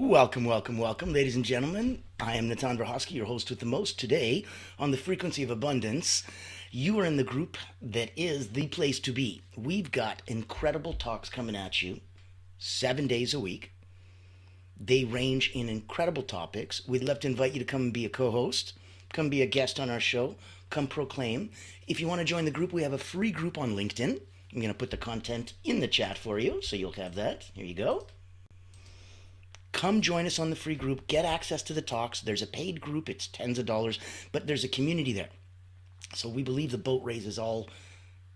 Welcome, welcome, welcome, ladies and gentlemen. I am Natan Brahosky, your host with the most. Today, on the Frequency of Abundance, you are in the group that is the place to be. We've got incredible talks coming at you 7 days a week. They range in incredible topics. We'd love to invite you to come and be a co-host, come be a guest on our show, come proclaim. If you want to join the group, we have a free group on LinkedIn. I'm going to put the content in the chat for you, so you'll have that. Here you go. Come join us on the free group. Get access to the talks. There's a paid group. It's tens of dollars, but there's a community there. So we believe the boat raises all...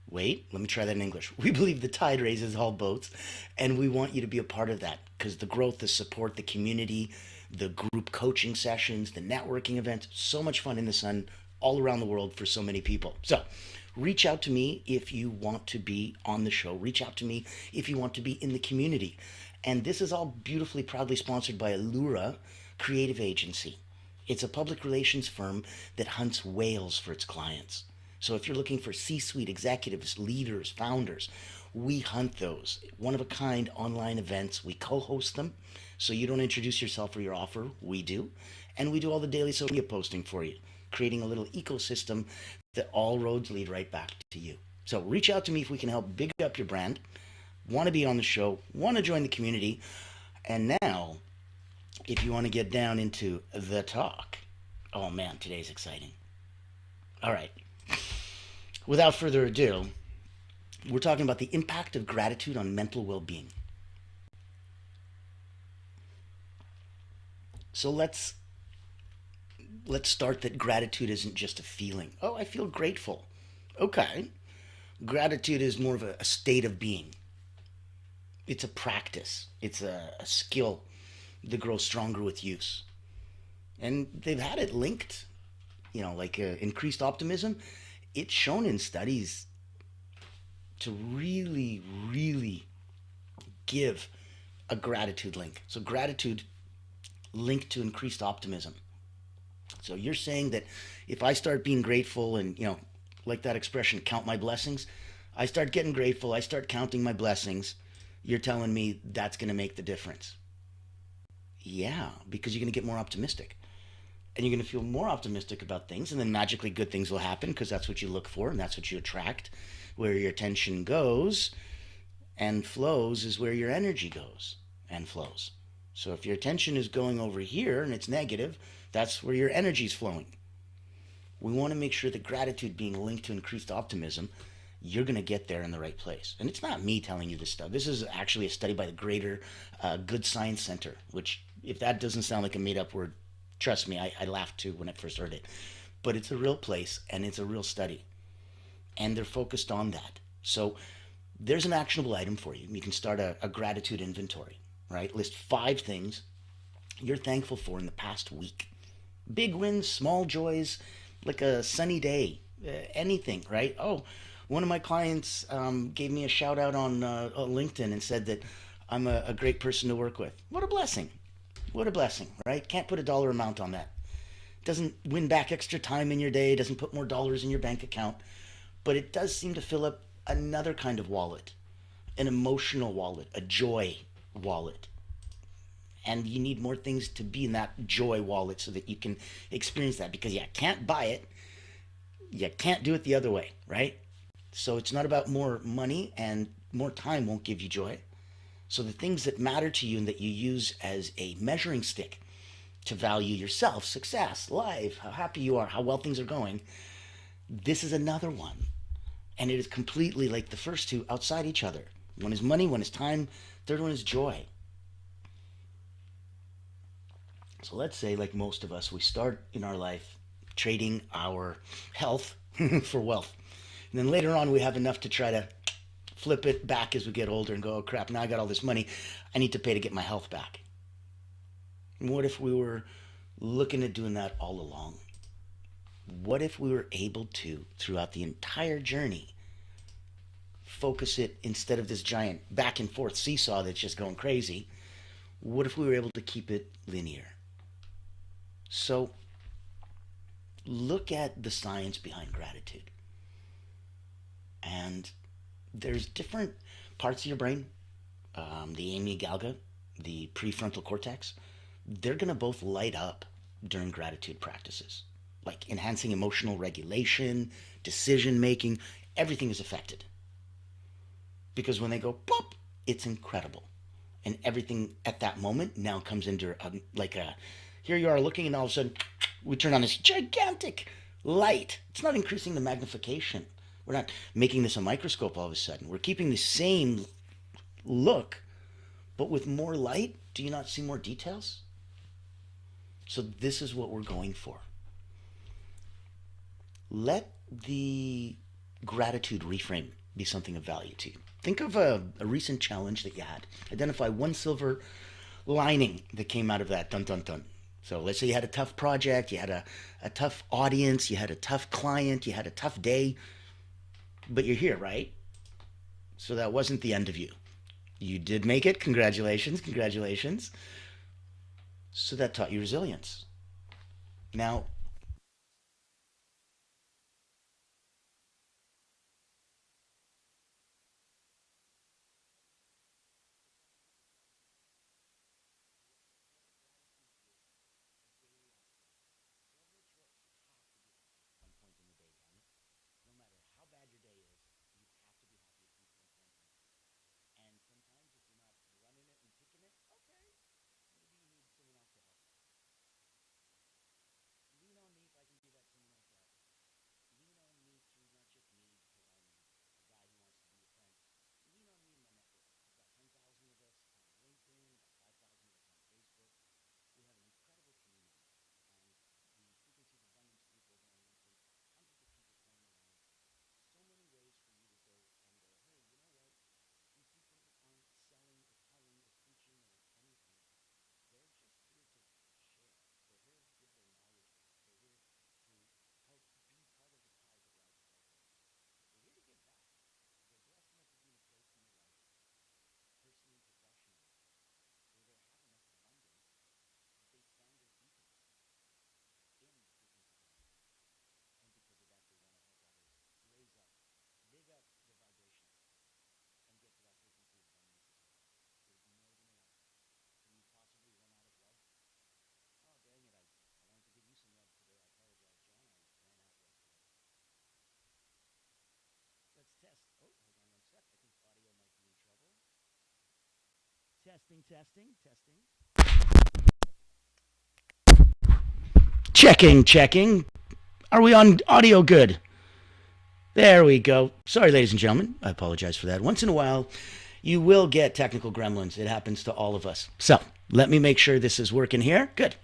Wait, let me try that in English. We believe the tide raises all boats, and we want you to be a part of that because the growth, the support, the community, the group coaching sessions, the networking events, so much fun in the sun all around the world for so many people. So reach out to me if you want to be on the show. Reach out to me if you want to be in the community. And this is all beautifully, proudly sponsored by Allura Creative Agency. It's a public relations firm that hunts whales for its clients. So if you're looking for C-suite executives, leaders, founders, we hunt those. One-of-a-kind online events. We co-host them. So you don't introduce yourself or your offer. We do. And we do all the daily social media posting for you, creating a little ecosystem that all roads lead right back to you. So reach out to me if we can help big up your brand. Want to be on the show, want to join the community. And now, if you want to get down into the talk, oh man, today's exciting. All right. Without further ado, we're talking about the impact of gratitude on mental well-being. So let's start that gratitude isn't just a feeling. Oh, I feel grateful. Okay. Gratitude is more of a state of being. It's a practice. It's a skill that grows stronger with use. And they've had it linked, like increased optimism. It's shown in studies to really, really give a gratitude link. So gratitude linked to increased optimism. So you're saying that if I start being grateful and, like that expression, count my blessings, I start getting grateful, I start counting my blessings, you're telling me that's going to make the difference. Yeah, because you're going to get more optimistic. And you're going to feel more optimistic about things, and then magically good things will happen because that's what you look for and that's what you attract. Where your attention goes and flows is where your energy goes and flows. So if your attention is going over here and it's negative, that's where your energy is flowing. We want to make sure that gratitude being linked to increased optimism, you're going to get there in the right place. And it's not me telling you this stuff. This is actually a study by the Greater Good Science Center, which, if that doesn't sound like a made-up word, trust me, I laughed too when I first heard it. But it's a real place, and it's a real study. And they're focused on that. So there's an actionable item for you. You can start a gratitude inventory, right? List 5 things you're thankful for in the past week. Big wins, small joys, like a sunny day, anything, right? Oh, one of my clients gave me a shout out on LinkedIn and said that I'm a great person to work with. What a blessing. What a blessing, right? Can't put a dollar amount on that. Doesn't win back extra time in your day, doesn't put more dollars in your bank account, but it does seem to fill up another kind of wallet, an emotional wallet, a joy wallet. And you need more things to be in that joy wallet so that you can experience that, because you can't buy it. You can't do it the other way, right? So it's not about more money, and more time won't give you joy. So the things that matter to you and that you use as a measuring stick to value yourself, success, life, how happy you are, how well things are going, this is another one. And it is completely like the first two, outside each other. One is money, one is time, third one is joy. So let's say, like most of us, we start in our life trading our health for wealth. And then later on, we have enough to try to flip it back as we get older and go, oh crap, now I got all this money I need to pay to get my health back. And what if we were looking at doing that all along? What if we were able to, throughout the entire journey, focus it, instead of this giant back and forth seesaw that's just going crazy, what if we were able to keep it linear? So look at the science behind gratitude. And there's different parts of your brain, the amygdala, the prefrontal cortex, they're going to both light up during gratitude practices, like enhancing emotional regulation, decision making. Everything is affected because when they go pop, it's incredible. And everything at that moment now comes into like a, here you are looking, and all of a sudden we turn on this gigantic light. It's not increasing the magnification. We're not making this a microscope all of a sudden. We're keeping the same look, but with more light. Do you not see more details? So this is what we're going for. Let the gratitude reframe be something of value to you. Think of a recent challenge that you had. Identify one silver lining that came out of that. Dun dun dun. So let's say you had a tough project, you had a tough audience, you had a tough client, you had a tough day, but you're here, right? So that wasn't the end of you. You did make it. Congratulations, congratulations. So that taught you resilience. Now, let's test. Oh, hold on one sec. I think audio might be in trouble. Testing, testing, testing. Checking, checking. Are we on audio good? There we go. Sorry, ladies and gentlemen. I apologize for that. Once in a while, you will get technical gremlins. It happens to all of us. So let me make sure this is working here. Good.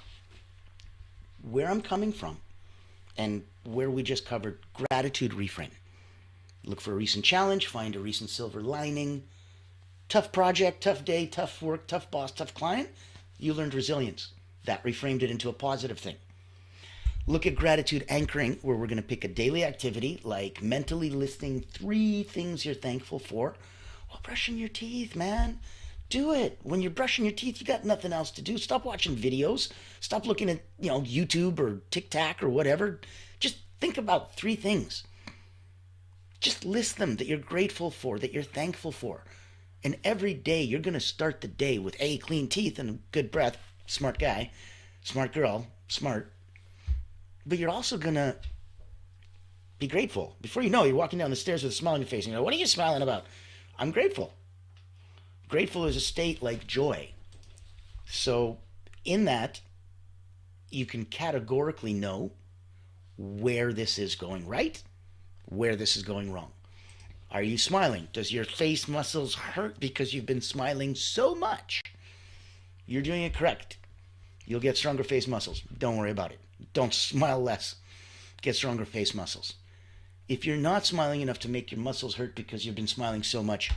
Where I'm coming from and where we just covered gratitude reframe. Look for a recent challenge, find a recent silver lining. Tough project, tough day, tough work, tough boss, tough client. You learned resilience. That reframed it into a positive thing. Look at gratitude anchoring, where we're going to pick a daily activity like mentally listing 3 things you're thankful for while brushing your teeth, man. Do it. When you're brushing your teeth, you got nothing else to do. Stop watching videos. Stop looking at, YouTube or TikTok or whatever. Just think about 3 things. Just list them that you're grateful for, that you're thankful for. And every day you're going to start the day with A, clean teeth and a good breath. Smart guy, smart girl, smart. But you're also going to be grateful. Before you know, you're walking down the stairs with a smile on your face. And you're like, what are you smiling about? I'm grateful. Grateful is a state like joy. So, in that, you can categorically know where this is going right, where this is going wrong. Are you smiling? Does your face muscles hurt because you've been smiling so much? You're doing it correct. You'll get stronger face muscles. Don't worry about it. Don't smile less. Get stronger face muscles. If you're not smiling enough to make your muscles hurt because you've been smiling so much,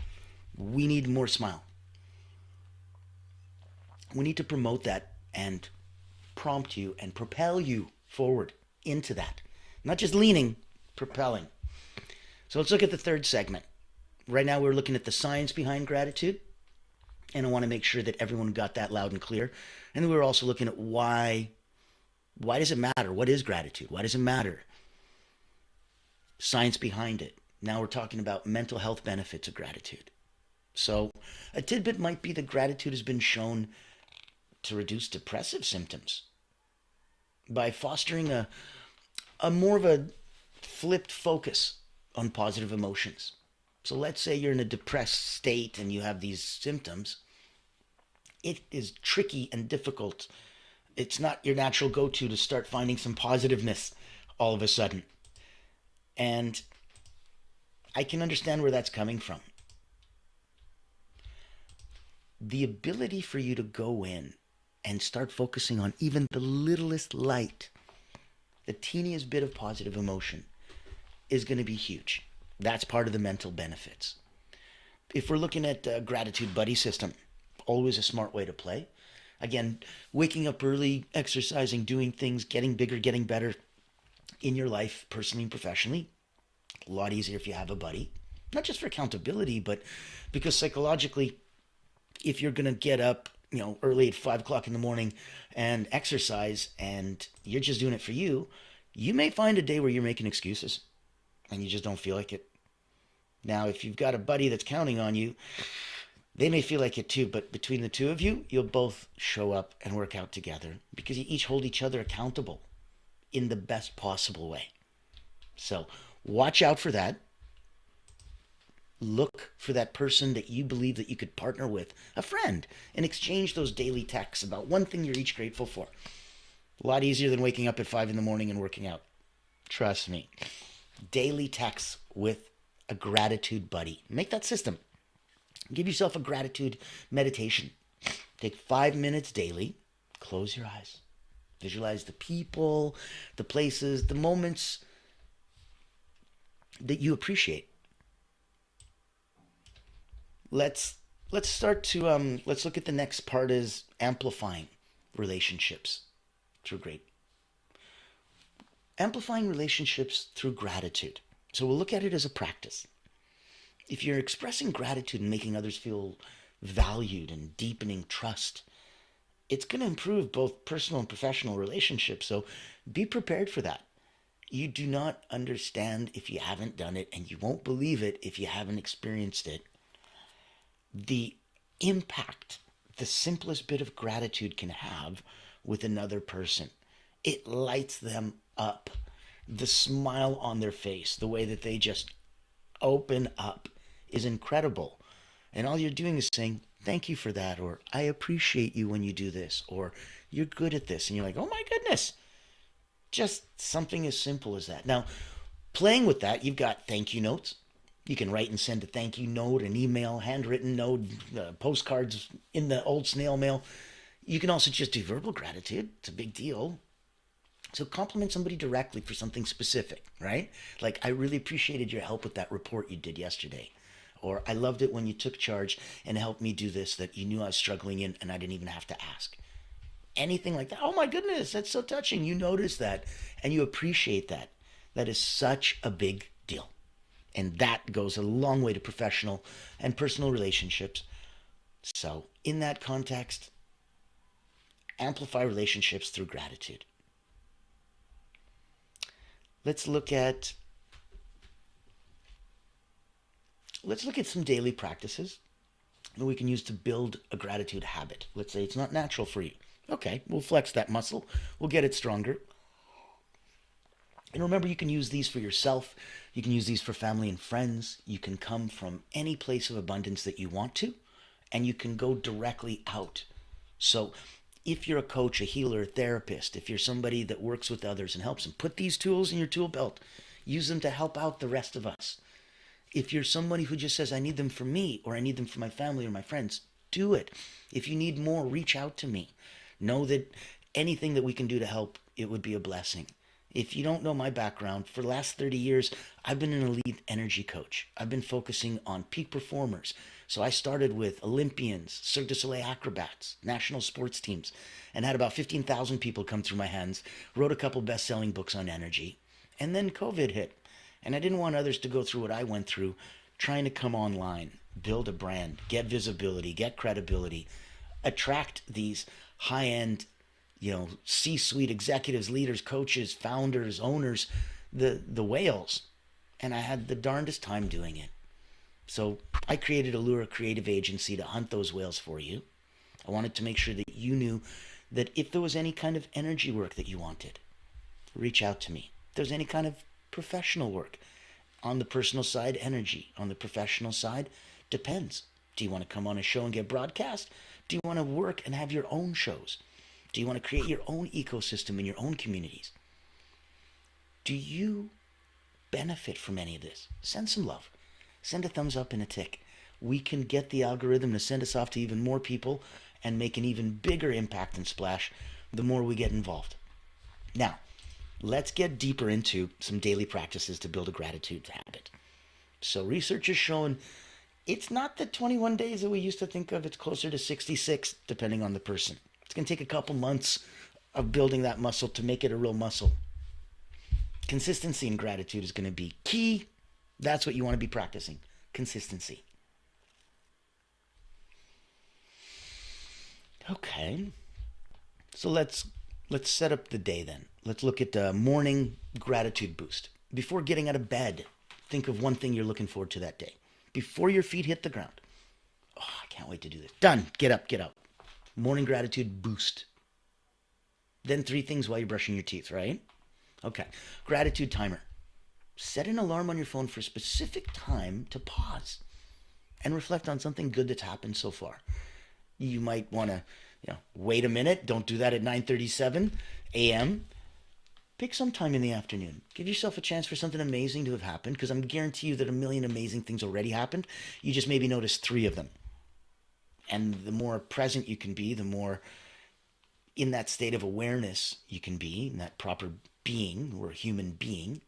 we need more smile. We need to promote that and prompt you and propel you forward into that. Not just leaning, propelling. So let's look at the third segment. Right now we're looking at the science behind gratitude. And I want to make sure that everyone got that loud and clear. And then we're also looking at why does it matter? What is gratitude? Why does it matter? Science behind it. Now we're talking about mental health benefits of gratitude. So, a tidbit might be that gratitude has been shown to reduce depressive symptoms by fostering a more of a flipped focus on positive emotions. So, let's say you're in a depressed state and you have these symptoms. It is tricky and difficult. It's not your natural go to start finding some positiveness all of a sudden. And I can understand where that's coming from. The ability for you to go in and start focusing on even the littlest light, the teeniest bit of positive emotion, is going to be huge. That's part of the mental benefits. If we're looking at the gratitude buddy system, always a smart way to play. Again, waking up early, exercising, doing things, getting bigger, getting better in your life, personally and professionally. A lot easier if you have a buddy. Not just for accountability, but because psychologically, if you're going to get up, early at 5 o'clock in the morning and exercise and you're just doing it for you, you may find a day where you're making excuses and you just don't feel like it. Now, if you've got a buddy that's counting on you, they may feel like it too, but between the two of you, you'll both show up and work out together because you each hold each other accountable in the best possible way. So watch out for that. Look for that person that you believe that you could partner with, a friend, and exchange those daily texts about one thing you're each grateful for. A lot easier than waking up at 5 in the morning and working out. Trust me. Daily texts with a gratitude buddy. Make that system. Give yourself a gratitude meditation. Take 5 minutes daily. Close your eyes. Visualize the people, the places, the moments that you appreciate. Let's start to let's look at the next part is amplifying relationships through great amplifying relationships through gratitude. So we'll look at it as a practice. If you're expressing gratitude and making others feel valued and deepening trust, it's going to improve both personal and professional relationships. So be prepared for that. You do not understand if you haven't done it, and you won't believe it if you haven't experienced it. The impact the simplest bit of gratitude can have with another person. It lights them up. The smile on their face, the way that they just open up is incredible. And all you're doing is saying, thank you for that, or I appreciate you when you do this, or you're good at this. And you're like, oh my goodness. Just something as simple as that. Now, playing with that, you've got thank you notes. You can write and send a thank you note, an email, handwritten note, postcards in the old snail mail. You can also just do verbal gratitude. It's a big deal. So compliment somebody directly for something specific, right? Like, I really appreciated your help with that report you did yesterday. Or I loved it when you took charge and helped me do this that you knew I was struggling in and I didn't even have to ask. Anything like that. Oh my goodness, that's so touching. You notice that and you appreciate that. That is such a big deal. And that goes a long way to professional and personal relationships. So, in that context, amplify relationships through gratitude. Let's look at some daily practices that we can use to build a gratitude habit. Let's say it's not natural for you. Okay, we'll flex that muscle. We'll get it stronger. And remember, you can use these for yourself. You can use these for family and friends. You can come from any place of abundance that you want to, and you can go directly out. So if you're a coach, a healer, a therapist, if you're somebody that works with others and helps them, put these tools in your tool belt. Use them to help out the rest of us. If you're somebody who just says, I need them for me, or I need them for my family or my friends, do it. If you need more, reach out to me. Know that anything that we can do to help, it would be a blessing. If you don't know my background, for the last 30 years, I've been an elite energy coach. I've been focusing on peak performers. So I started with Olympians, Cirque du Soleil acrobats, national sports teams, and had about 15,000 people come through my hands, wrote a couple best-selling books on energy, and then COVID hit. And I didn't want others to go through what I went through, trying to come online, build a brand, get visibility, get credibility, attract these high-end, C-suite executives, leaders, coaches, founders, owners, the whales. And I had the darndest time doing it. So I created Allure Creative Agency to hunt those whales for you. I wanted to make sure that you knew that if there was any kind of energy work that you wanted, reach out to me. If there's any kind of professional work, on the personal side, energy. On the professional side, depends. Do you want to come on a show and get broadcast? Do you want to work and have your own shows? Do you want to create your own ecosystem in your own communities? Do you benefit from any of this? Send some love. Send a thumbs up and a tick. We can get the algorithm to send us off to even more people and make an even bigger impact and splash the more we get involved. Now, let's get deeper into some daily practices to build a gratitude habit. So, research has shown it's not the 21 days that we used to think of, it's closer to 66, depending on the person. It's going to take a couple months of building that muscle to make it a real muscle. Consistency in gratitude is going to be key. That's what you want to be practicing. Consistency. Okay. So let's set up the day then. Let's look at the morning gratitude boost. Before getting out of bed, think of one thing you're looking forward to that day. Before your feet hit the ground. Oh, I can't wait to do this. Done. Get up, get up. Morning gratitude boost. Then three things while you're brushing your teeth, right? Okay. Gratitude timer. Set an alarm on your phone for a specific time to pause and reflect on something good that's happened so far. You might want to, wait a minute. Don't do that at 9:37 a.m. Pick some time in the afternoon. Give yourself a chance for something amazing to have happened, because I'm guarantee you that a million amazing things already happened. You just maybe noticed three of them. And the more present you can be, the more in that state of awareness you can be, in that proper being, or human being,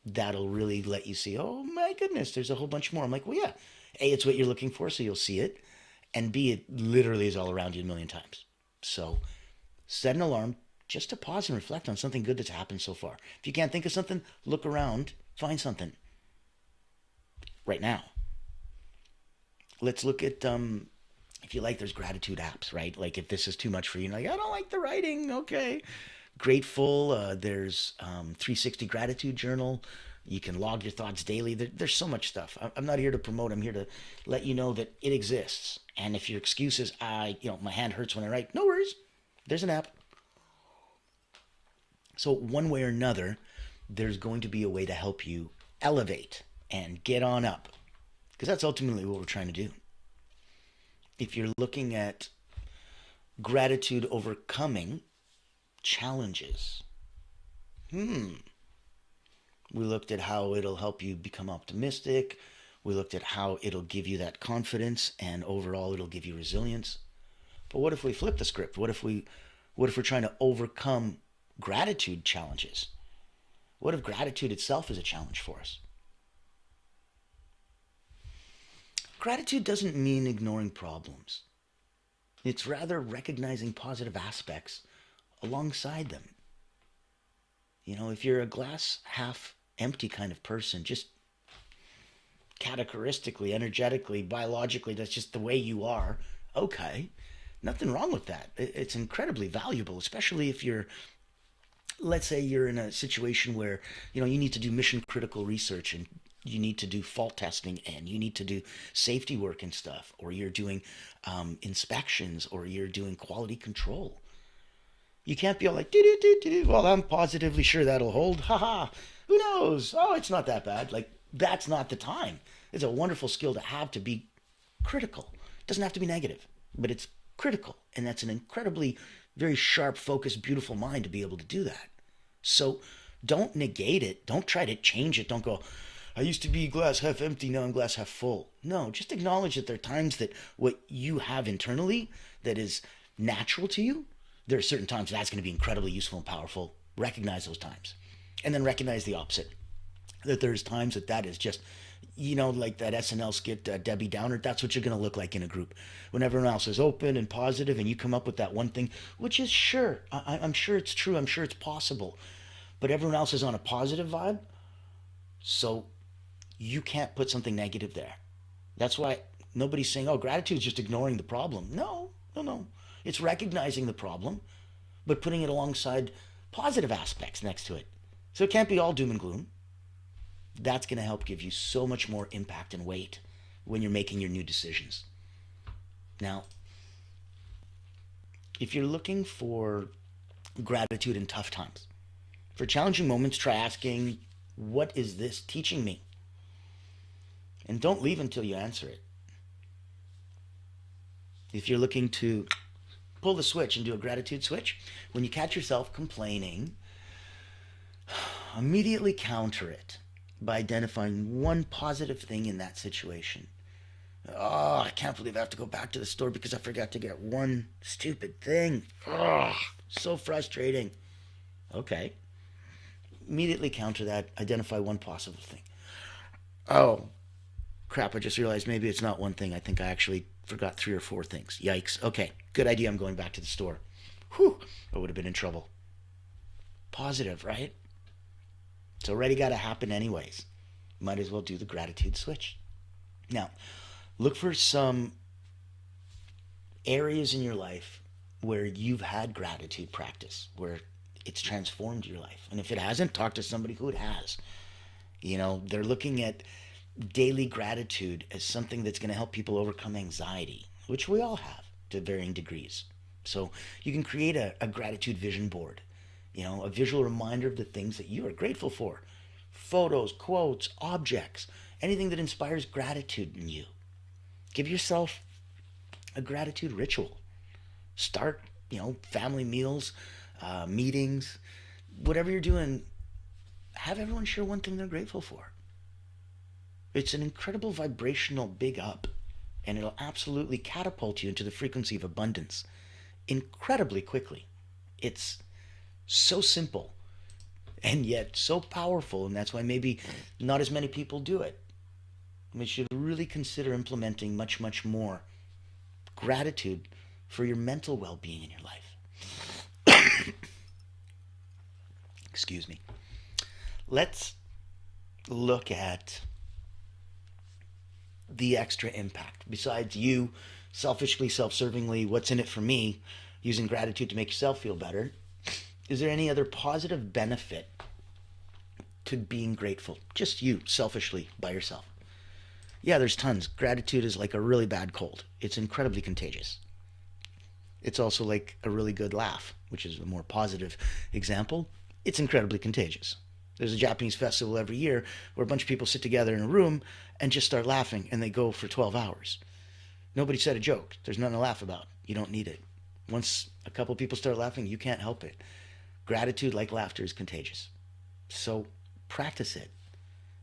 that'll really let you see, oh my goodness, there's a whole bunch more. I'm like, well, yeah. A, it's what you're looking for, so you'll see it. And B, it literally is all around you a million times. So set an alarm just to pause and reflect on something good that's happened so far. If you can't think of something, look around, find something right now. Let's look at, if you like, there's gratitude apps, right? Like if this is too much for you, like, I don't like the writing, okay. Grateful, there's 360 Gratitude Journal. You can log your thoughts daily. There's so much stuff. I'm not here to promote. I'm here to let you know that it exists. And if your excuse is, my hand hurts when I write, no worries. There's an app. So one way or another, there's going to be a way to help you elevate and get on up. Because that's ultimately what we're trying to do. If you're looking at gratitude overcoming challenges, we looked at how it'll help you become optimistic. We looked at how it'll give you that confidence, and overall it'll give you resilience. But what if we flip the script? What if we're trying to overcome gratitude challenges? What if gratitude itself is a challenge for us? Gratitude doesn't mean ignoring problems. It's rather recognizing positive aspects alongside them. If you're a glass half empty kind of person, just categoristically, energetically, biologically, that's just the way you are, okay. Nothing wrong with that. It's incredibly valuable, especially if let's say you're in a situation where, you need to do mission critical research, and you need to do fault testing, and you need to do safety work and stuff, or you're doing inspections, or you're doing quality control. You can't be all like, well, I'm positively sure that'll hold. Haha, who knows? Oh, it's not that bad. Like, that's not the time. It's a wonderful skill to have, to be critical. It doesn't have to be negative, but it's critical. And that's an incredibly, very sharp, focused, beautiful mind to be able to do that. So don't negate it. Don't try to change it. Don't go, I used to be glass half empty, now I'm glass half full. No, just acknowledge that there are times that what you have internally that is natural to you, there are certain times that's going to be incredibly useful and powerful. Recognize those times. And then recognize the opposite. That there's times that is just, like that SNL skit, Debbie Downer, that's what you're going to look like in a group. When everyone else is open and positive and you come up with that one thing, which is sure, I'm sure it's true, I'm sure it's possible. But everyone else is on a positive vibe, so you can't put something negative there. That's why nobody's saying, oh, gratitude is just ignoring the problem. No. It's recognizing the problem, but putting it alongside positive aspects next to it. So it can't be all doom and gloom. That's going to help give you so much more impact and weight when you're making your new decisions. Now, if you're looking for gratitude in tough times, for challenging moments, try asking, what is this teaching me? And don't leave until you answer it. If you're looking to pull the switch and do a gratitude switch, when you catch yourself complaining, immediately counter it by identifying one positive thing in that situation. Oh, I can't believe I have to go back to the store because I forgot to get one stupid thing. Oh, so frustrating. Okay. Immediately counter that. Identify one possible thing. Oh, crap. I just realized maybe it's not one thing. I think I actually forgot 3 or 4 things. Yikes. Okay. Good idea. I'm going back to the store. Whew. I would have been in trouble. Positive, right? It's already got to happen anyways. Might as well do the gratitude switch. Now, look for some areas in your life where you've had gratitude practice, where it's transformed your life. And if it hasn't, talk to somebody who it has. They're looking at daily gratitude as something that's going to help people overcome anxiety, which we all have to varying degrees. So you can create a gratitude vision board, a visual reminder of the things that you are grateful for. Photos, quotes, objects, anything that inspires gratitude in you. Give yourself a gratitude ritual. Start, family meals, meetings, whatever you're doing, have everyone share one thing they're grateful for. It's an incredible vibrational big up, and it'll absolutely catapult you into the frequency of abundance incredibly quickly. It's so simple and yet so powerful, and that's why maybe not as many people do it. We should really consider implementing much, much more gratitude for your mental well-being in your life. Excuse me. Let's look at the extra impact. Besides you selfishly, self-servingly, what's in it for me, using gratitude to make yourself feel better, is there any other positive benefit to being grateful? Just you, selfishly, by yourself. Yeah, there's tons. Gratitude is like a really bad cold. It's incredibly contagious. It's also like a really good laugh, which is a more positive example. It's incredibly contagious. There's a Japanese festival every year where a bunch of people sit together in a room and just start laughing, and they go for 12 hours. Nobody said a joke. There's nothing to laugh about. You don't need it. Once a couple people start laughing, you can't help it. Gratitude, like laughter, is contagious. So practice it.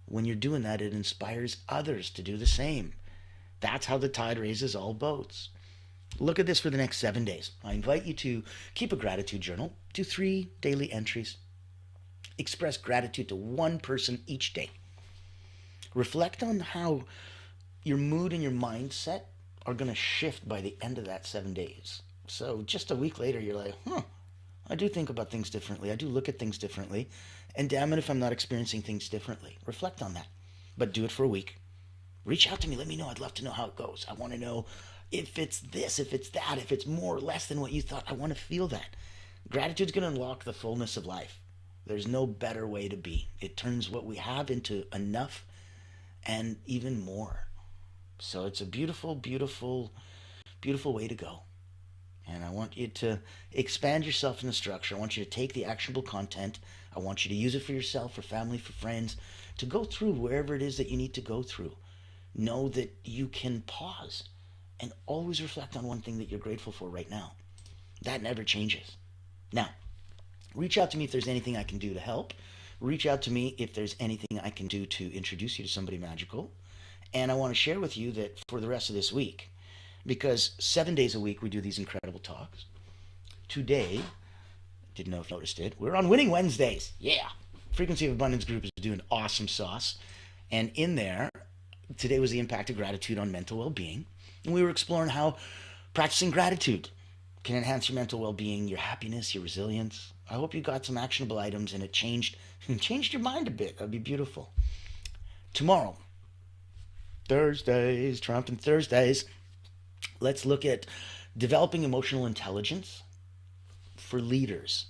When you're doing that, it inspires others to do the same. That's how the tide raises all boats. Look at this for the next 7 days. I invite you to keep a gratitude journal. Do 3 daily entries. Express gratitude to one person each day. Reflect on how your mood and your mindset are going to shift by the end of that 7 days. So just a week later, you're like, I do think about things differently. I do look at things differently. And damn it if I'm not experiencing things differently. Reflect on that. But do it for a week. Reach out to me. Let me know. I'd love to know how it goes. I want to know if it's this, if it's that, if it's more or less than what you thought. I want to feel that. Gratitude's going to unlock the fullness of life. There's no better way to be. It turns what we have into enough and even more. So it's a beautiful, beautiful, beautiful way to go. And I want you to expand yourself in the structure. I want you to take the actionable content. I want you to use it for yourself, for family, for friends, to go through wherever it is that you need to go through. Know that you can pause and always reflect on one thing that you're grateful for right now. That never changes. Now, reach out to me if there's anything I can do to help. Reach out to me if there's anything I can do to introduce you to somebody magical. And I want to share with you that for the rest of this week, because 7 days a week we do these incredible talks. Today, didn't know if you noticed it, we're on Winning Wednesdays. Yeah. Frequency of Abundance group is doing awesome sauce. And in there, today was the impact of gratitude on mental well-being. And we were exploring how practicing gratitude can enhance your mental well-being, your happiness, your resilience. I hope you got some actionable items and it changed your mind a bit. That'd be beautiful. Tomorrow, Thursdays, Triumphant Thursdays, let's look at developing emotional intelligence for leaders.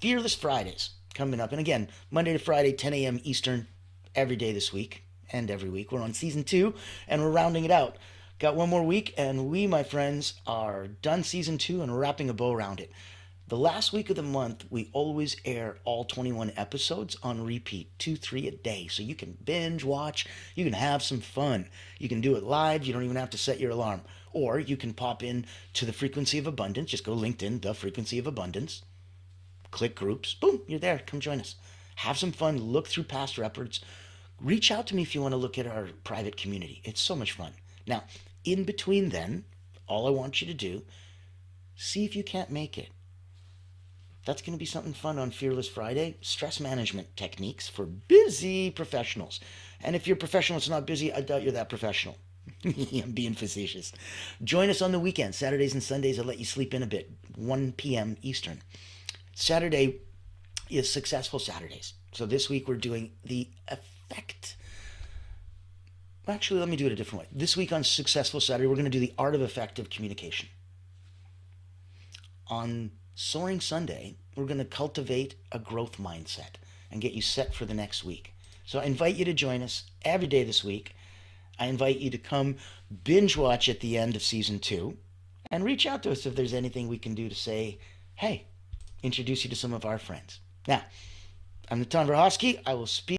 Fearless Fridays coming up. And again, Monday to Friday, 10 a.m. Eastern, every day this week and every week. We're on season 2 and we're rounding it out. Got one more week, and we, my friends, are done season 2 and wrapping a bow around it. The last week of the month, we always air all 21 episodes on repeat, 2, 3 a day. So you can binge watch, you can have some fun. You can do it live, you don't even have to set your alarm. Or you can pop in to the Frequency of Abundance, just go LinkedIn, the Frequency of Abundance, click groups, boom, you're there, come join us. Have some fun, look through past records. Reach out to me if you want to look at our private community. It's so much fun. Now, in between then, all I want you to do, see if you can't make it. That's going to be something fun on Fearless Friday. Stress management techniques for busy professionals. And if you're a professional that's not busy, I doubt you're that professional. I'm being facetious. Join us on the weekends, Saturdays and Sundays. I'll let you sleep in a bit, 1 p.m. Eastern. Saturday is Successful Saturdays. So this week we're doing the effect. Actually, let me do it a different way. This week on Successful Saturday, we're going to do the art of effective communication. On Soaring Sunday, we're going to cultivate a growth mindset and get you set for the next week. So I invite you to join us every day this week. I invite you to come binge watch at the end of season 2 and reach out to us if there's anything we can do to say, hey, introduce you to some of our friends. Now, I'm Natan Verhofsky. I will speak